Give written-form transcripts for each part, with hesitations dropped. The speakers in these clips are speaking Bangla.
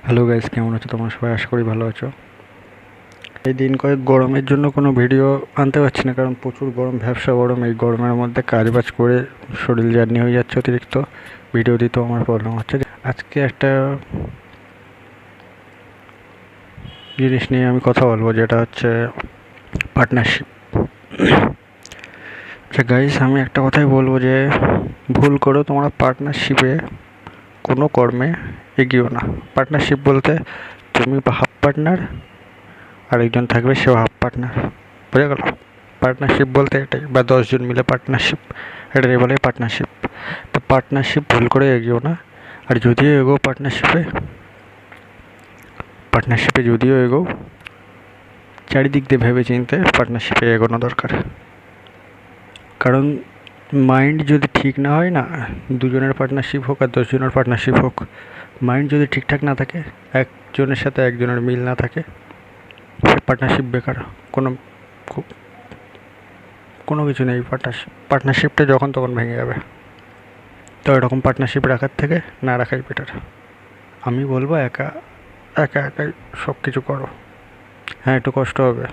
হ্যালো গাইস, কেমন আছো তোমরা সবাই? আশা করি ভালো আছো। এই দিন কয়েক গরমের জন্য কোনো ভিডিও আনতে পারছি না, কারণ প্রচুর গরম, ভ্যাবসা গরম। এই গরমের মধ্যে কাজবাজ করে শরীর জার্নি হয়ে যাচ্ছে অতিরিক্ত, ভিডিও দিতেও আমার প্রবলেম হচ্ছে। আজকে একটা জিনিস নিয়ে আমি কথা বলবো, যেটা হচ্ছে পার্টনারশিপ। আচ্ছা গাইস, আমি একটা কথাই বলবো যে ভুল করো তোমরা পার্টনারশিপে কোনো কর্মে এগিয়েও না। পার্টনারশিপ বলতে তুমি হাফ পার্টনার, আরেকজন থাকবে সেও হাফ পার্টনার, বোঝা গেল? পার্টনারশিপ বলতে এটাই, বা 10 জন মিলে পার্টনারশিপ, এটাই বলে পার্টনারশিপ। তো পার্টনারশিপ ভুল করে এগিয়েও না। আর যদিও এগো পার্টনারশিপে যদিও এগো, চারিদিক দিয়ে ভেবে চিনতে পার্টনারশিপে এগোনো দরকার। কারণ মাইন্ড যদি ঠিক না হয় না, দুজনের পার্টনারশিপ হোক আর 10 জনের পার্টনারশিপ হোক, মাইন্ড যদি ঠিকঠাক না থাকে, একজনের সাথে একজনের মিল না থাকে, সে পার্টনারশিপ বেকার। কোনো কোনো কিছু নেই। পার্টনারশিপটা যখন তখন ভেঙে যাবে। তো এরকম পার্টনারশিপ রাখার থেকে না রাখাই বেটার। আমি বলবো একা একাই সব কিছু করো। হ্যাঁ, একটু কষ্ট হবে।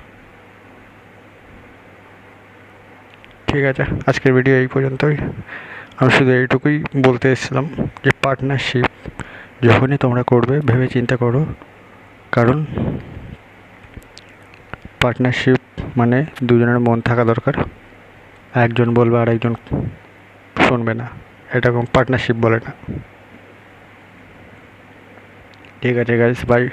ঠিক আছে, আজকের ভিডিও এই পর্যন্তই। আমি শুধু এইটুকুই বলতে এসেছিলাম যে পার্টনারশিপ যখনই তোমরা করবে ভেবে চিন্তা করো। কারণ পার্টনারশিপ মানে দুজনের মন থাকা দরকার। একজন বলবে আর একজন শুনবে না, এটা কোনো পার্টনারশিপ বলে না। ঠিক আছে গাইস, বাই।